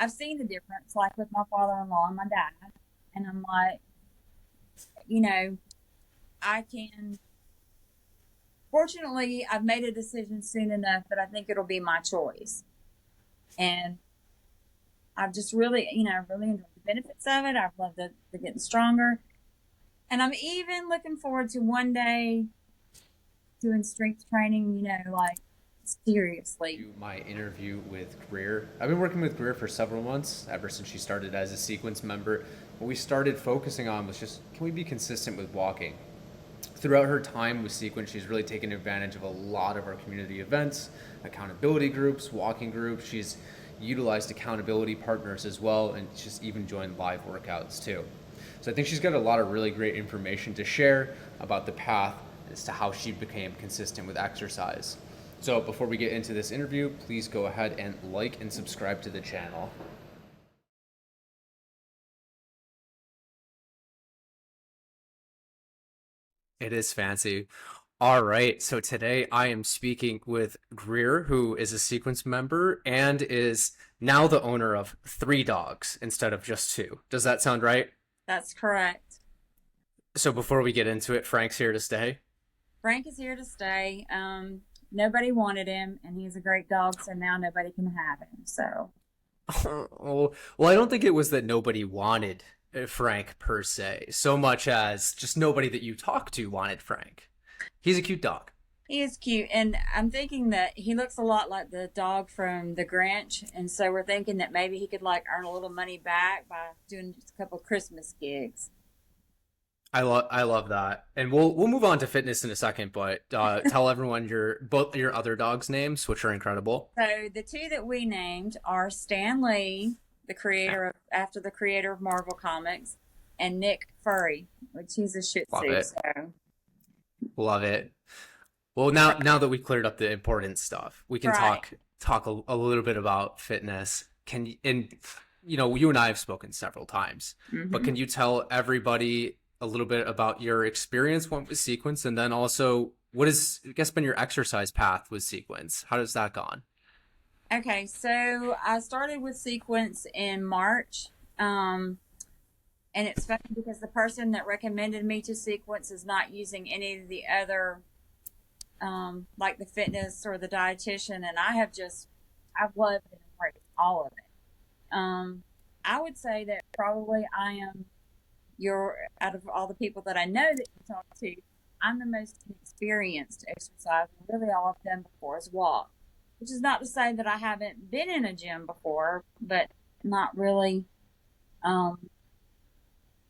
I've seen the difference, like with my father-in-law and my dad, and I'm like, you know, I can. Fortunately, I've made a decision soon enough that I think it'll be my choice, and I've just really, really enjoyed the benefits of it. I've loved the getting stronger, and I'm even looking forward to one day doing strength training. Like seriously. My interview with Greer. I've been working with Greer for several months, ever since she started as a sequence member. What we started focusing on was just, can we be consistent with walking? Throughout her time with Sequence, she's really taken advantage of a lot of our community events, accountability groups, walking groups. She's utilized accountability partners as well, and she's even joined live workouts too. So I think she's got a lot of really great information to share about the path as to how she became consistent with exercise. So before we get into this interview, please go ahead and like and subscribe to the channel. It is fancy. All right, so today I am speaking with Greer, who is a Sequence member and is now the owner of three dogs instead of just two. Does that sound right? That's correct. So before we get into it, Frank's here to stay. Frank is here to stay. Nobody wanted him, and he's a great dog, so now nobody can have him. So, Oh, well, I don't think it was that nobody wanted Frank per se, so much as just nobody that you talk to wanted Frank. He's a cute dog. he is cute, and I'm thinking that he looks a lot like the dog from the Grinch, and so we're thinking that maybe he could like earn a little money back by doing just a couple of Christmas gigs. I love that, and we'll move on to fitness in a second. But tell everyone your both your other dogs' names, which are incredible. So the two that we named are Stan Lee, after the creator of Marvel Comics, and Nick Furry, which he's a Shih Love Tzu. it, So love it. Well, now that we cleared up the important stuff, we can right. talk a little bit about fitness. Can you and you and I have spoken several times, but Hmm. can you tell everybody a little bit about your experience with Sequence, and then also what has, I guess, been your exercise path with Sequence? How has that gone? Okay, so I started with Sequence in March. Um, and it's funny because the person that recommended me to Sequence is not using any of the other, like the fitness or the dietitian. And I've loved and embraced all of it. I would say that probably I am out of all the people that I know that you talk to, I'm the most experienced exercise. Really, all I've done before is walk, which is not to say that I haven't been in a gym before, but not really. Um,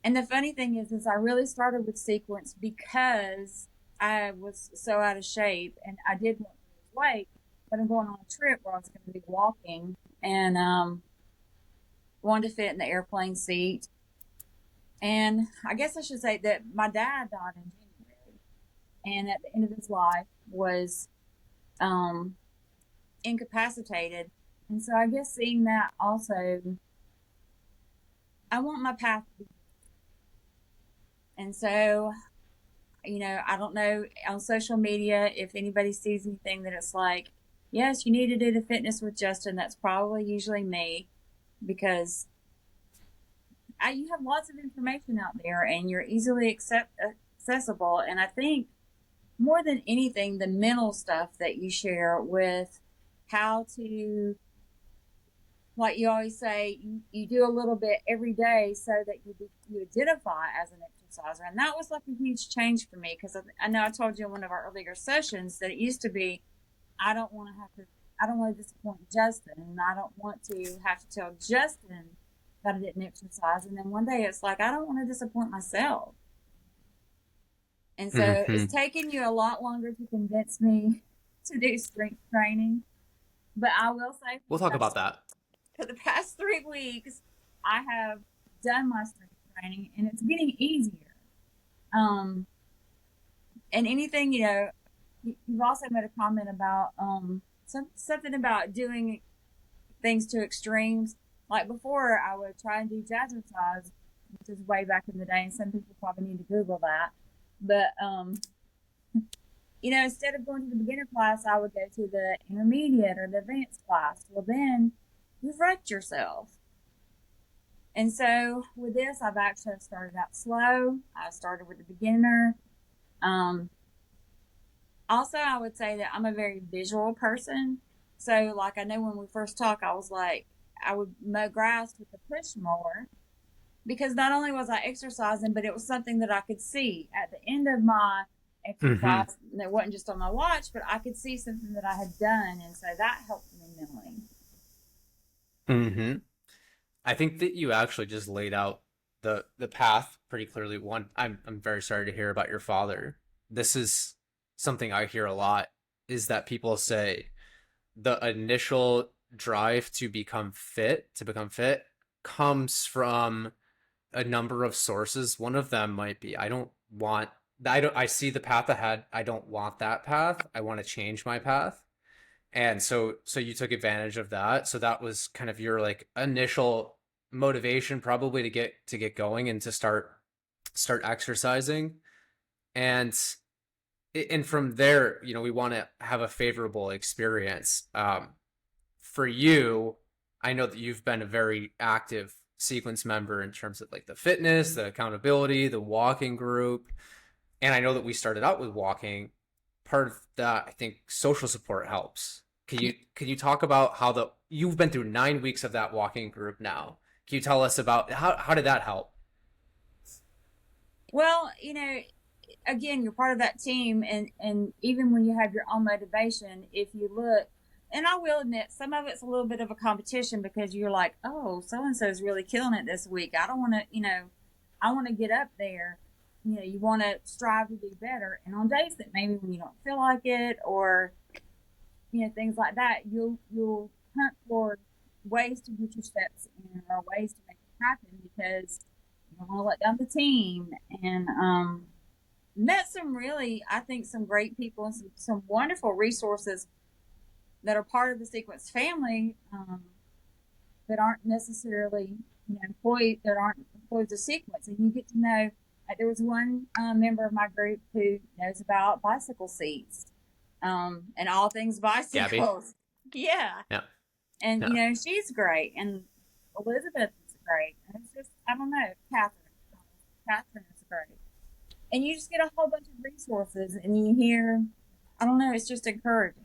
and the funny thing is I really started with Sequence because I was so out of shape and I did want to lose weight, but I'm going on a trip where I was going to be walking and wanted to fit in the airplane seat. And I guess I should say that my dad died in January, and at the end of his life was um, incapacitated. And so I guess seeing that also, I want my path to be. And so, I don't know on social media if anybody sees anything that it's like, yes, you need to do the fitness with Justin. That's probably usually me because you have lots of information out there and you're easily accessible. And I think more than anything, the mental stuff that you share with how to, like you always say, you do a little bit every day so that you identify as an exerciser. And that was like a huge change for me because I know I told you in one of our earlier sessions that it used to be, I don't want to have to, I don't want to disappoint Justin, and I don't want to have to tell Justin that I didn't exercise. And then one day it's like, I don't want to disappoint myself. And so it's Hmm. taken you a lot longer to convince me to do strength training. But I will say We'll talk about that. for the past 3 weeks, I have done my strength training and it's getting easier. Um, and anything, you've also made a comment about something about doing things to extremes. Like before, I would try and do jazzercise, which is way back in the day, and some people probably need to Google that. But instead of going to the beginner class, I would go to the intermediate or the advanced class. Well, then you've wrecked yourself. And so with this, I've actually started out slow. I started with the beginner. Um, Also, I would say that I'm a very visual person. So, like, I know when we first talked, I was like, I would mow grass with the push mower because not only was I exercising, but it was something that I could see at the end of my Mm-hmm. exercise. And it wasn't just on my watch, but I could see something that I had done. And so that helped me mentally. Mm-hmm. I think that you actually just laid out the path pretty clearly. One, I'm very sorry to hear about your father. This is something I hear a lot, is that people say the initial drive to become fit comes from a number of sources. One of them might be I see the path ahead. I don't want that path. I want to change my path. And so you took advantage of that. So that was kind of your like initial motivation probably to get going and to start exercising. And and from there, we want to have a favorable experience. For you, I know that you've been a very active sequence member in terms of like the fitness, the accountability, the walking group. And I know that we started out with walking. Part of that, I think, social support helps. Can you talk about how you've been through 9 weeks of that walking group now? Can you tell us about how did that help? Well, again, you're part of that team, and even when you have your own motivation, if you look, and I will admit, some of it's a little bit of a competition because you're like, oh, so and so is really killing it this week. I don't want to, I want to get up there. You want to strive to do better. And on days that maybe when you don't feel like it, or things like that, you'll hunt for ways to get your steps in or ways to make it happen because you don't want to let down the team. And met some really, I think, some great people and some wonderful resources that are part of the Sequence family, that aren't necessarily, employed, that aren't employees of Sequence. And you get to know, like, there was one member of my group who knows about bicycle seats, and all things Gabby? bicycles. Yeah. Yeah. And, Yeah. she's great. And Elizabeth is great. And it's just, I don't know, Catherine is great. And you just get a whole bunch of resources and you hear, I don't know, it's just encouraging.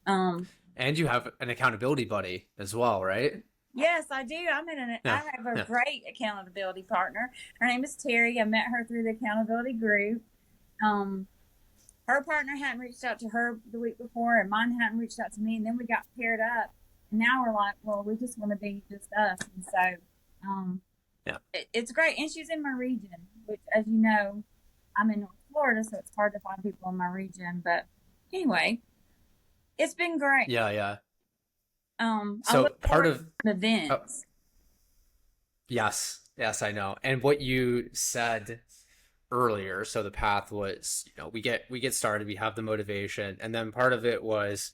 um And you have an accountability buddy as well, right? yes, I do. Yeah. I have a Yeah. great accountability partner. Her name is Terry. I met her through the accountability group. um Her partner hadn't reached out to her the week before, and mine hadn't reached out to me, and then we got paired up, and now we're like, well, we just want to be just us. And so Yeah. it's great. And she's in my region, which, as you know, I'm in North Florida, so it's hard to find people in my region. But anyway, it's been great. Yeah. Yeah. I So look part forward of to oh, events. yes, yes, I know. And what you said earlier, so the path was, we get started, we have the motivation, and then part of it was,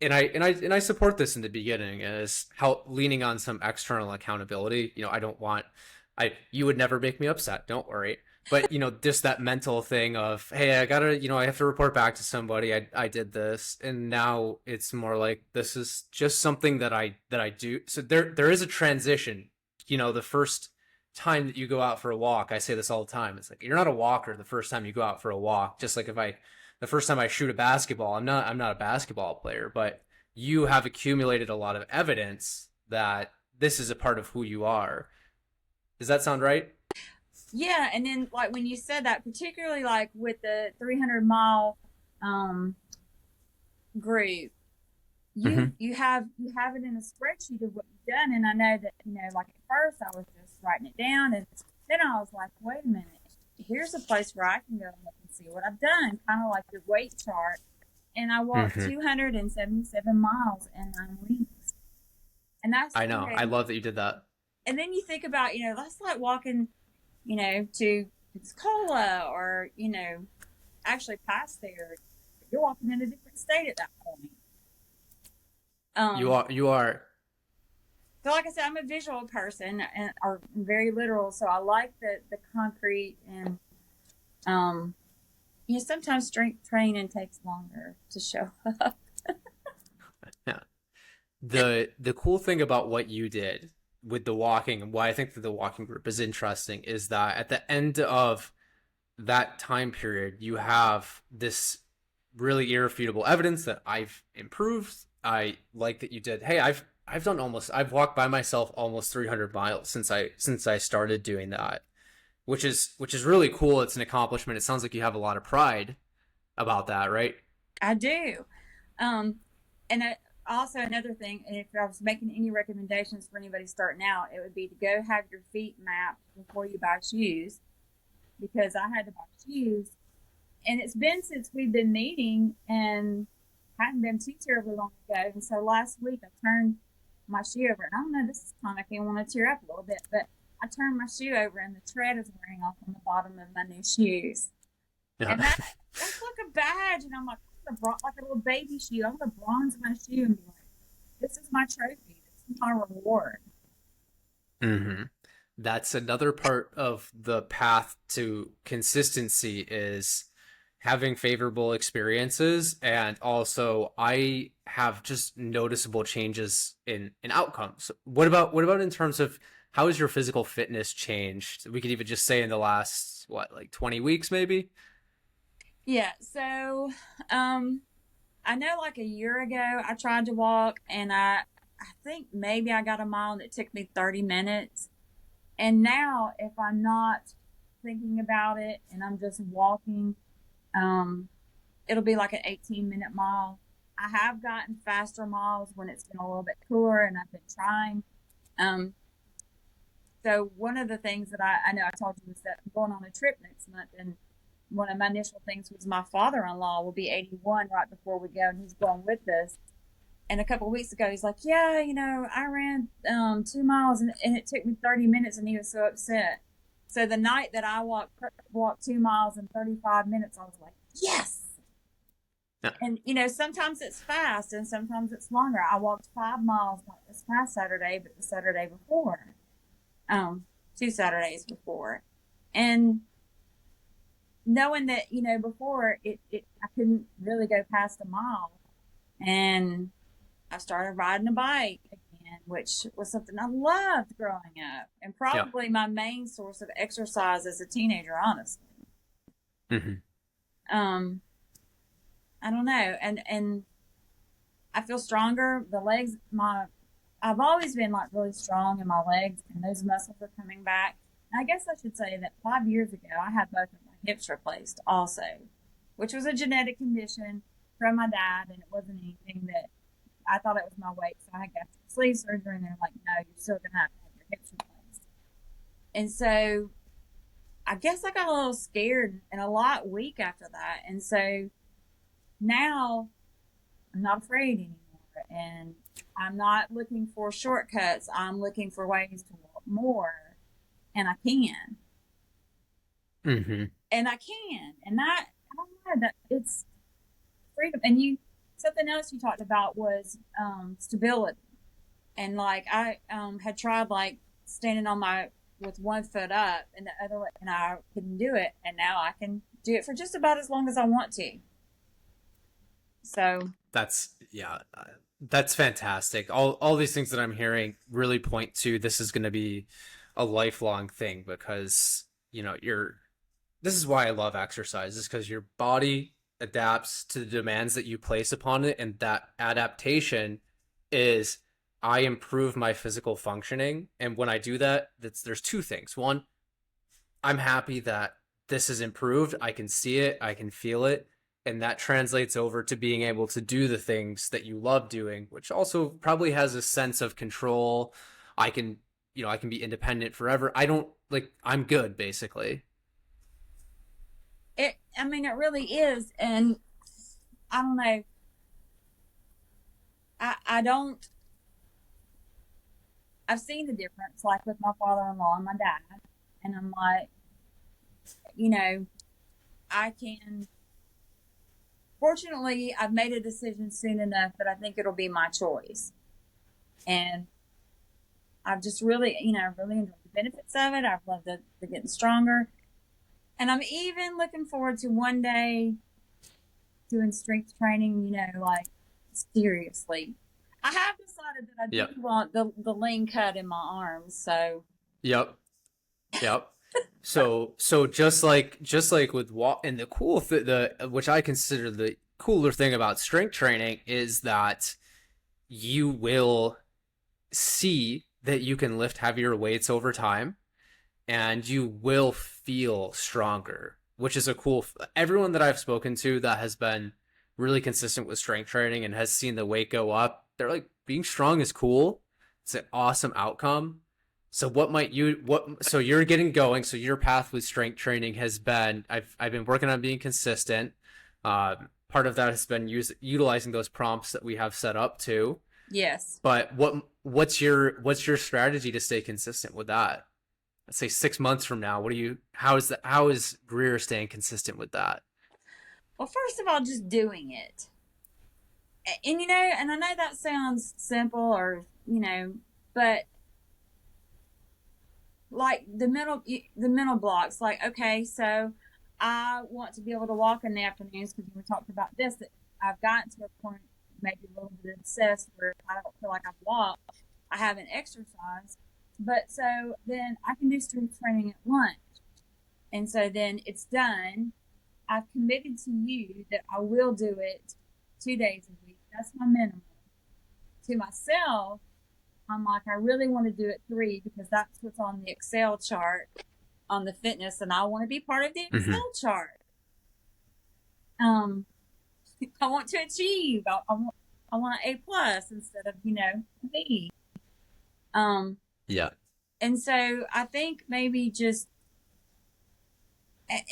and I support this in the beginning, is how leaning on some external accountability. I don't want I you would never make me upset, don't worry. But just that mental thing of, hey, I gotta, I have to report back to somebody. I did this, and now it's more like this is just something that I do. So there is a transition. The first time that you go out for a walk, I say this all the time. It's like you're not a walker the first time you go out for a walk. Just like if I the first time I shoot a basketball, I'm not a basketball player, but you have accumulated a lot of evidence that this is a part of who you are. Does that sound right? Yeah, and then like when you said that, particularly like with the 300-mile um, group, Mm-hmm. you have it in a spreadsheet of what you've done. And I know that, like at first I was just writing it down, and then I was like, wait a minute, here's a place where I can go and look and see what I've done, kind of like your weight chart. And I walked Mm-hmm. 277 miles in 9 weeks, and that's I know. I love that you did that. and then you think about, that's like walking, to Pensacola, or actually past there. You're walking in a different state at that point. You Um, are. You are. so like I said, I'm a visual person, and or very literal. So I like the concrete, and um, sometimes strength training takes longer to show up. Yeah. The cool thing about what you did with the walking, and why I think that the walking group is interesting is that at the end of that time period, you have this really irrefutable evidence that I've improved. I like that you did. Hey, I've walked by myself almost 300 miles since I started doing that, which is really cool. It's an accomplishment. It sounds like you have a lot of pride about that, right? I do. Um, and also another thing, and if I was making any recommendations for anybody starting out, it would be to go have your feet mapped before you buy shoes, because I had to buy shoes, and it's been since we've been meeting, and hadn't been too terribly long ago. And so last week I turned my shoe over, and I don't know, this is kind of making me want to tear up a little bit, but I turned my shoe over, and the tread is wearing off on the bottom of my new shoes, Yeah. and that's like a badge, and I'm like, like a little baby shoe. I'm gonna bronze my shoe and be like, "This is my trophy. This is my reward." Mm-hmm. That's another part of the path to consistency is having favorable experiences, and also I have just noticeable changes in outcomes. What about in terms of how has your physical fitness changed? We could even just say in the last what, like 20 weeks maybe? Yeah. So, um, I know like a year ago I tried to walk, and I think maybe I got a mile and it took me 30 minutes. And now if I'm not thinking about it and I'm just walking, um, it'll be like an 18-minute mile. I have gotten faster miles when it's been a little bit cooler and I've been trying. Um, so one of the things that I know I told you was that I'm going on a trip next month, and one of my initial things was my father-in-law will be 81 right before we go, and he's going with us. And a couple of weeks ago, he's like, "Yeah, I ran 2 miles, and it took me 30 minutes," and he was so upset. So the night that I walked 2 miles in 35 minutes, I was like, "Yes!" Yeah. And sometimes it's fast, and sometimes it's longer. I walked 5 miles not this past Saturday, but the Saturday before, um, 2 Saturdays before, and knowing that before it I couldn't really go past a mile, and I started riding a bike again, which was something I loved growing up, and Yeah. probably my main source of exercise as a teenager, honestly. Mm-hmm. Um, I don't know, and I feel stronger. The legs, my I've always been like really strong in my legs, and those muscles are coming back. And I guess I should say that 5 years ago, I had both of my hips replaced, also, which was a genetic condition from my dad, and it wasn't anything that I thought it was my weight, so I had got sleeve surgery, and they're like, "No, you're still gonna have your hips replaced." And so I guess I got a little scared and a lot weak after that, and so now I'm not afraid anymore, and I'm not looking for shortcuts. I'm looking for ways to walk more, and I can, Mm-hmm. and that I don't know that it's freedom. And you something else you talked about was stability. And like I had tried like standing on my with one foot up and the other, and I couldn't do it, and now I can do it for just about as long as I want to. So That's yeah, that's fantastic. All these things that I'm hearing really point to this is going to be a lifelong thing because you're this is why I love exercise is because your body adapts to the demands that you place upon it, and that adaptation is I improve my physical functioning, and when I do that, there's two things. One, I'm happy that this has improved. I can see it, I can feel it, and that translates over to being able to do the things that you love doing, which also probably has a sense of control. I can, I can be independent forever. I don't like I'm good basically. I mean, it really is, and I don't know. I don't. I've seen the difference, like with my father-in-law and my dad, and I'm like, you know, I can. Fortunately, I've made a decision soon enough that I think it'll be my choice, and I've just really, really enjoyed the benefits of it. I've loved the getting stronger, and I'm even looking forward to one day doing strength training. Like seriously, I have decided that I do Yep. want the lean cut in my arms. So Yep. Yep. So just like with walk, and the the which I consider the cooler thing about strength training is that you will see that you can lift heavier weights over time, and you will feel stronger, which is a cool. Everyone that I've spoken to that has been really consistent with strength training and has seen the weight go up, they're like, being strong is cool. It's an awesome outcome. So what might you what so you're getting going. So your path with strength training has been, I've been working on being consistent. Part of that has been utilizing those prompts that we have set up too. yes. But what's your strategy to stay consistent with that? Let's say 6 months from now, what do you how is Greer staying consistent with that? Well, first of all, just doing it. And and I know that sounds simple or, but like the mental blocks, like, okay, so I want to be able to walk in the afternoons because we talked about this, that I've gotten to a point, maybe a little bit obsessed, where I don't feel like I've walked, I haven't exercised, but so then I can do strength training at lunch, and so then it's done. I've committed to you that I will do it 2 days a week. That's my minimum. To myself, I'm like, I really want to do it three because that's what's on the Excel chart on the fitness, and I want to be part of the Mm-hmm. Excel chart. Um, I want to achieve. I want an A+ instead of a B. Um, Yeah. and so I think maybe just,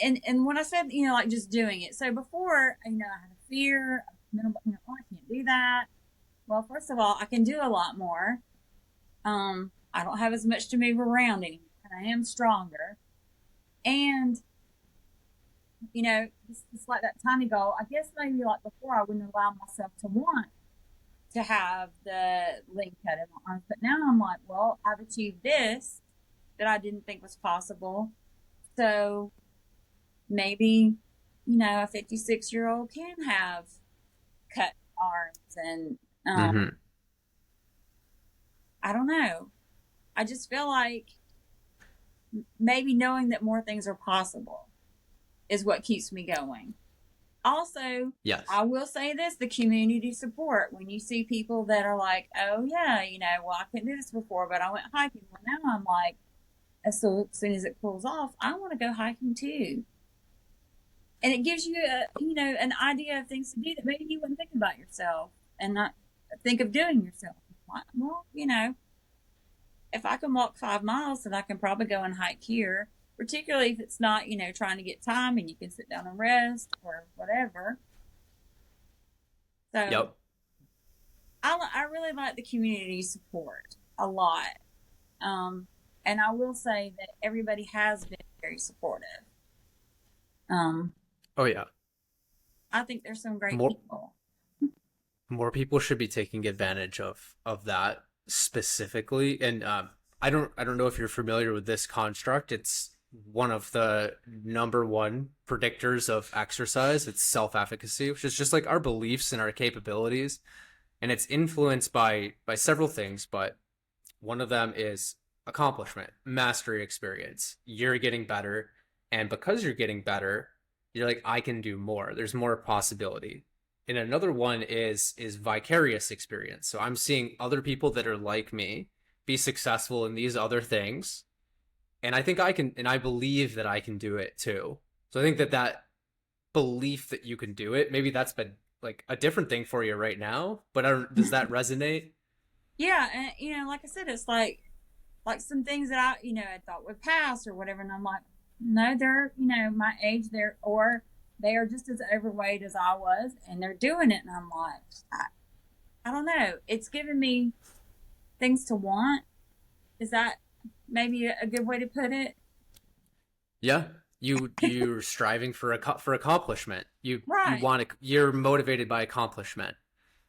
and when I said like just doing it. So before, I had a fear of minimal. Oh, I can't do that. Well, first of all, I can do a lot more. I don't have as much to move around anymore, and I am stronger. And it's like that tiny goal. I guess maybe like before, I wouldn't allow myself to want to have the link cut in my arms, but now I'm like, well, I've achieved this that I didn't think was possible. So maybe a 56-year-old can have cut arms, and Mm-hmm. I don't know. I just feel like maybe knowing that more things are possible is what keeps me going. Also, Yes. I will say this, the community support. When you see people that are like, oh, yeah, well, I couldn't do this before, but I went hiking. Well, now I'm like, as soon as it cools off, I want to go hiking too. And it gives you an idea of things to do that maybe you wouldn't think about yourself and not think of doing yourself. Well, if I can walk 5 miles, then I can probably go and hike here, particularly if it's not, trying to get time and you can sit down and rest or whatever. So Yep. I really like the community support a lot. Um, and I will say that everybody has been very supportive. Um, Oh yeah. I think there's some great More people. more people should be taking advantage of that specifically. And I don't know if you're familiar with this construct. It's one of the number one predictors of exercise. It's self-efficacy, which is just like our beliefs and our capabilities, and it's influenced by several things, but one of them is accomplishment, mastery, experience. You're getting better, and because you're getting better, you're like, I can do more. There's more possibility. And another one is vicarious experience. So I'm seeing other people that are like me be successful in these other things, and I think I can, and I believe that I can do it too. So I think that belief that you can do it, maybe that's been like a different thing for you right now, but I don't, does that resonate? Yeah, and like I said, it's like some things that I thought would pass or whatever, and I'm like, no, they're my age, they are just as overweight as I was, and they're doing it, and I'm like, I don't know. It's giving me things to want. Is that maybe a good way to put it? Yeah, you're striving for for accomplishment. You Right. want to, you're motivated by accomplishment,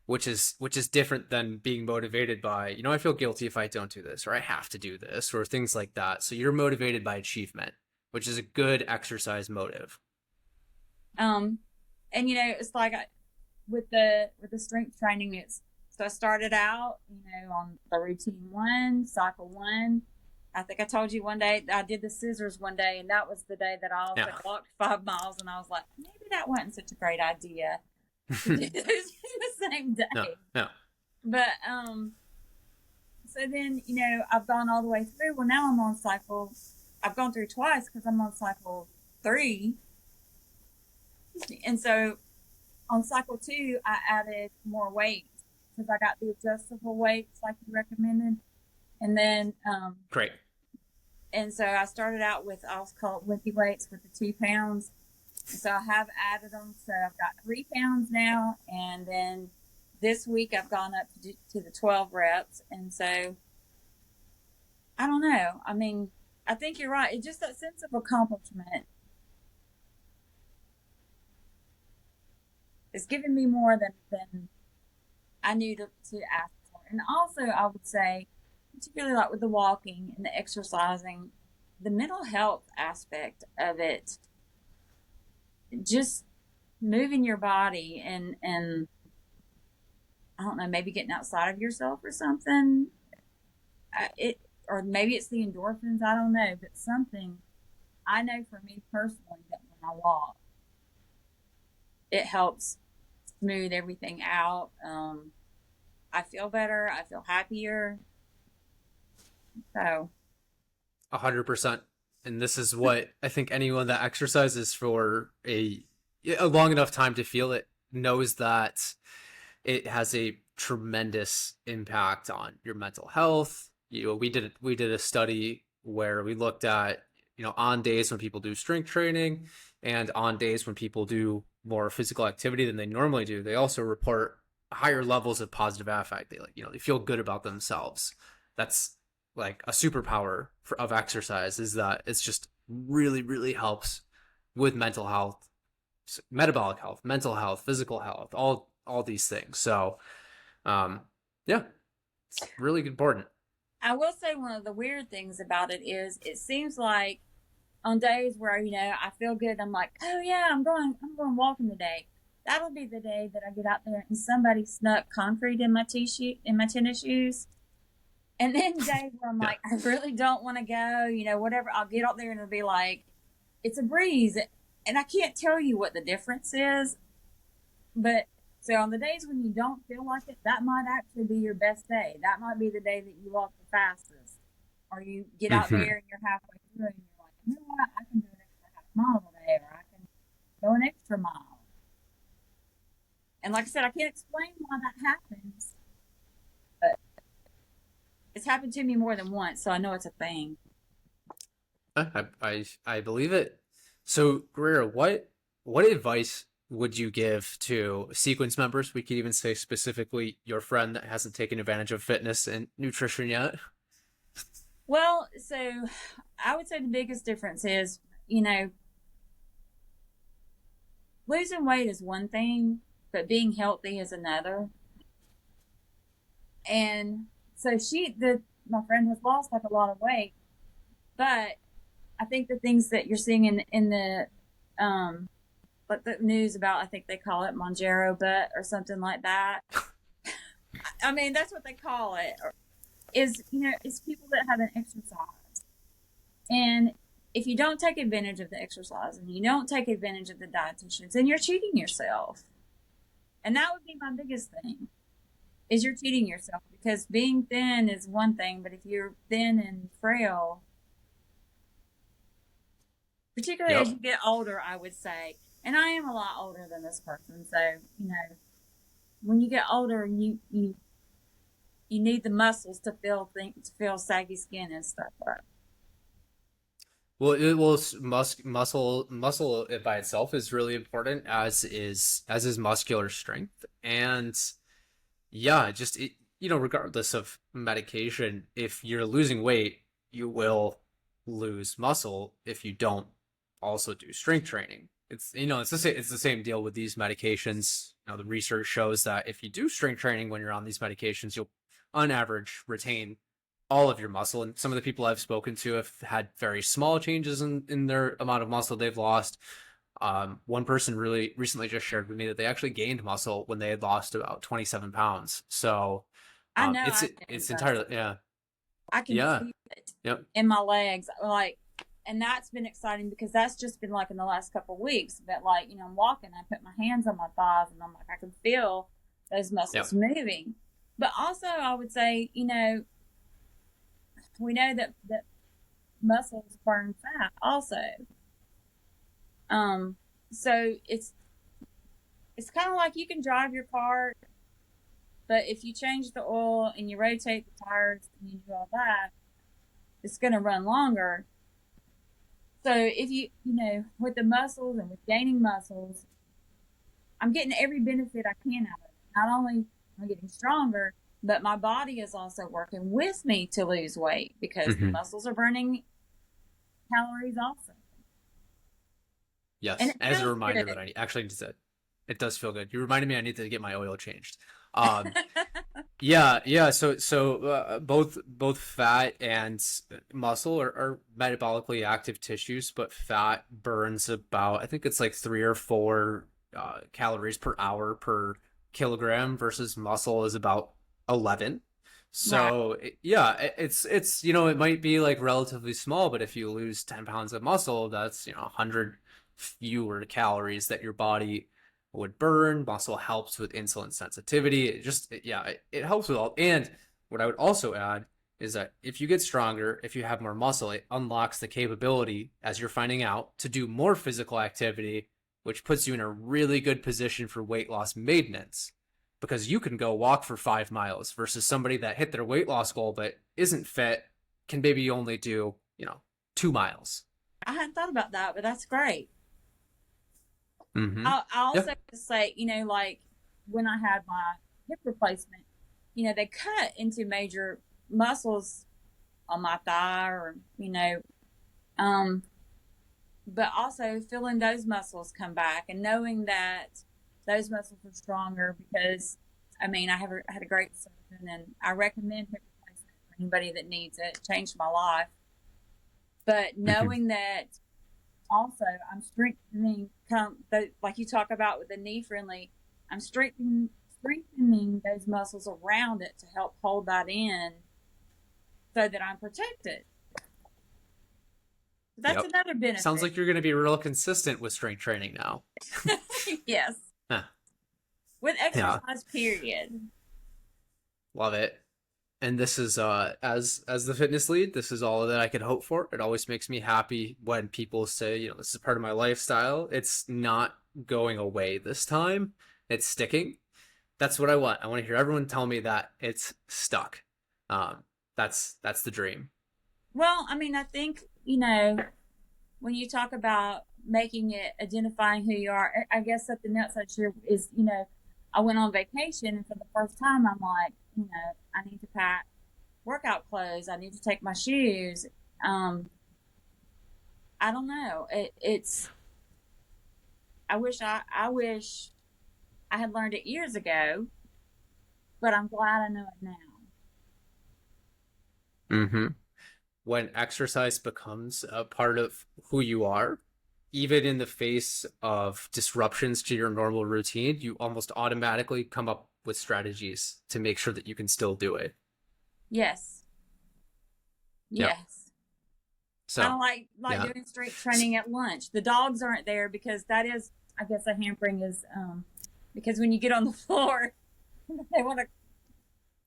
which is different than being motivated by, I feel guilty if I don't do this, or I have to do this, or things like that. So you're motivated by achievement, which is a good exercise motive. Um, and it's like with the strength training, it's So I started out, on the routine one, cycle one. I think I told you one day I did the scissors one day, and that was the day that I also Yeah. walked 5 miles, and I was like, maybe that wasn't such a great idea to do those in the same No. day. No. But so then I've gone all the way through. Well, now I'm on cycle. I've gone through twice because I'm on cycle three, and so on cycle two I added more weights because I got the adjustable weights like you recommended, and then Great. and so I started out with, I'll call it wimpy weights with the 2 pounds. And so I have added them. So I've got 3 pounds now. And then this week I've gone up to the 12 reps. And so I don't know. I mean, I think you're right. It's just that sense of accomplishment is giving me more than I knew to ask for. And also, I would say, particularly like with the walking and the exercising, the mental health aspect of it, just moving your body and I don't know, maybe getting outside of yourself or something. It or maybe it's the endorphins. I don't know, but something I know for me personally that when I walk, it helps smooth everything out. I feel better. I feel happier. So 100%. And this is what I think anyone that exercises for a long enough time to feel it knows that it has a tremendous impact on your mental health. We did a study where we looked at, on days when people do strength training and on days when people do more physical activity than they normally do, they also report higher levels of positive affect. They feel good about themselves. That's like a superpower of exercise, is that it's just really, really helps with mental health, metabolic health, mental health, physical health, all these things. So yeah, it's really important. I will say one of the weird things about it is it seems like on days where I feel good, I'm like, oh yeah, I'm going walking today. That'll be the day that I get out there and somebody snuck concrete in my tennis shoes. And then days where I'm Yeah. like, I really don't want to go, whatever. I'll get out there and it'll be like, it's a breeze, and I can't tell you what the difference is. But so on the days when you don't feel like it, that might actually be your best day. That might be the day that you walk the fastest, or you get out Mm-hmm. there and you're halfway through and you're like, you know what, I can do an extra half mile today, or I can go an extra mile. And like I said, I can't explain why that happens, but it's happened to me more than once, so I know it's a thing. I believe it. So, Greer, what advice would you give to sequence members? We could even say specifically your friend that hasn't taken advantage of fitness and nutrition yet. Well, so I would say the biggest difference is, losing weight is one thing, but being healthy is another. And so my friend has lost like a lot of weight, but I think the things that you're seeing in the like the news about, I think they call it Monjero butt or something like that. I mean, that's what they call it. Is it's people that haven't exercised, and if you don't take advantage of the exercise and you don't take advantage of the dietitians, then you're cheating yourself. And that would be my biggest thing, is you're cheating yourself, because being thin is one thing, but if you're thin and frail, particularly as Yep. you get older, I would say, and I am a lot older than this person, so when you get older, you need the muscles to feel saggy skin and stuff. Right? Well, muscle by itself is really important, as is muscular strength. And yeah, regardless of medication, if you're losing weight, you will lose muscle if you don't also do strength training. It's the same deal with these medications. The research shows that if you do strength training when you're on these medications, you'll on average retain all of your muscle. And some of the people I've spoken to have had very small changes in their amount of muscle they've lost. One person really recently just shared with me that they actually gained muscle when they had lost about 27 pounds. So I know it's I did, it's but entirely yeah I can yeah feel it yep in my legs, like, and that's been exciting because that's just been like in the last couple of weeks. But like, I'm walking, I put my hands on my thighs, and I'm like, I can feel those muscles yep. moving. But also, I would say, we know that muscles burn fat also. Um, so it's kind of like you can drive your car, but if you change the oil and you rotate the tires and you do all that, it's going to run longer. So if with the muscles and with gaining muscles, I'm getting every benefit I can out of it. Not only am I getting stronger, but my body is also working with me to lose weight because the Hmm. muscles are burning calories also. And Yes, it as a feels reminder that good. I actually need to. It does feel good. You reminded me I need to get my oil changed. Yeah. So both fat and muscle are metabolically active tissues, but fat burns about I think it's like 3 or 4 calories per hour per kilogram versus muscle is about 11. Right. So yeah, it's it might be like relatively small, but if you lose 10 pounds of muscle, that's 100 fewer calories that your body would burn. Muscle helps with insulin sensitivity. It helps with all. And what I would also add is that if you get stronger, if you have more muscle, it unlocks the capability, as you're finding out, to do more physical activity, which puts you in a really good position for weight loss maintenance. Because you can go walk for 5 miles versus somebody that hit their weight loss goal but isn't fit can maybe only do, 2 miles. I hadn't thought about that, but that's great. Mm-hmm. I Yeah. also say, like when I had my hip replacement, they cut into major muscles on my thigh or, um, but also feeling those muscles come back and knowing that those muscles are stronger because, I mean, I had a great surgeon and I recommend hip replacement for anybody that needs it. It changed my life. But Mm-hmm. knowing that also I'm strengthening like you talk about with the knee friendly, I'm strengthening those muscles around it to help hold that in so that I'm protected. That's Yep. another Sounds benefit. like you're going to be real consistent with strength training now. Yes. Huh. With Yeah. exercise period. Love it. And this is as the fitness lead, this is all that I could hope for. It always makes me happy when people say, this is part of my lifestyle. It's not going away this time. It's sticking. That's what I want. I want to hear everyone tell me that it's stuck. Um, that's the dream. Well, I mean, I think, when you talk about making it identifying who you are, I guess something else I share is, I went on vacation and for the first time I'm like, I need to pack workout clothes. I need to take my shoes. Um, I don't know. It's I wish I had learned it years ago, but I'm glad I know it now. Mm-hmm. When exercise becomes a part of who you are, even in the face of disruptions to your normal routine, you almost automatically come up with strategies to make sure that you can still do it. Yes. Yeah. Yes. Kind So, of like yeah. doing strength training at lunch. The dogs aren't there because that is, I guess, a hampering is because when you get on the floor, they want to,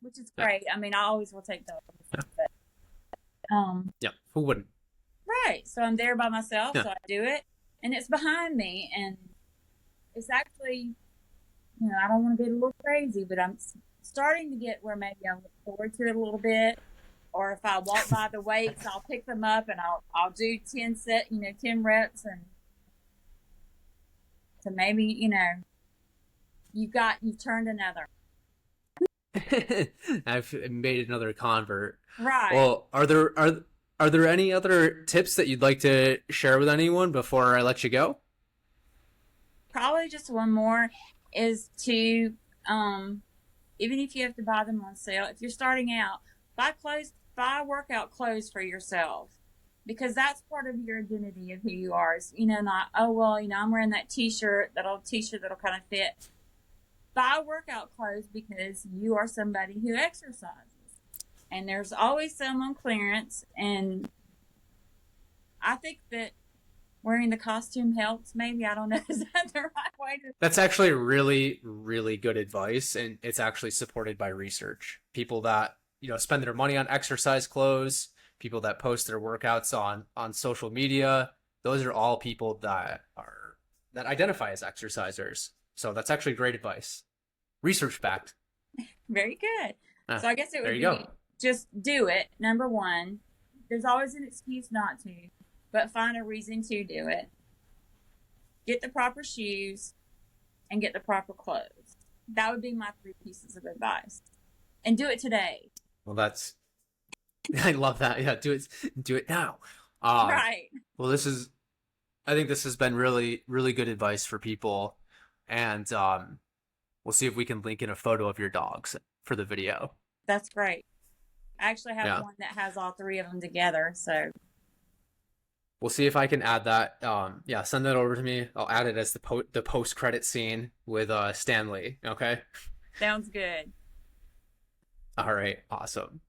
which is Yeah. great. I mean, I always will take dogs, Yeah. but um, Yeah. Who wouldn't? right. So I'm there by myself, Yeah. so I do it, and it's behind me, and it's actually, I don't want to get a little crazy, but I'm starting to get where maybe I look forward to it a little bit. Or if I walk by the weights, I'll pick them up and I'll do 10 reps, and to maybe, you've turned another. I've made another convert. Right. Well, are there any other tips that you'd like to share with anyone before I let you go? Probably just one more is to, um, even if you have to buy them on sale, if you're starting out, buy workout clothes for yourself because that's part of your identity of who you are. Is, not, oh well, I'm wearing that t-shirt that'll kind of fit. Buy workout clothes because you are somebody who exercises, and there's always some on clearance. And I think that wearing the costume helps. Maybe, I don't know. Is that the right way to? That's actually really, really good advice, and it's actually supported by research. People that spend their money on exercise clothes, people that post their workouts on social media, those are all people that identify as exercisers. So that's actually great advice, research backed. Very good. Ah, So I guess it there would you go. be just do it. Number one, there's always an excuse not to, but find a reason to do it. Get the proper shoes and get the proper clothes. That would be my three pieces of advice. And do it today. Well, that's I love that. Yeah, do it now. Um, Right. well, I think this has been really, really good advice for people, and we'll see if we can link in a photo of your dogs for the video. That's great. I actually have Yeah, one that has all three of them together. So we'll see if I can add that. Yeah, send that over to me. I'll add it as the post credit scene with Stanley. Okay. sounds good. All right. Awesome.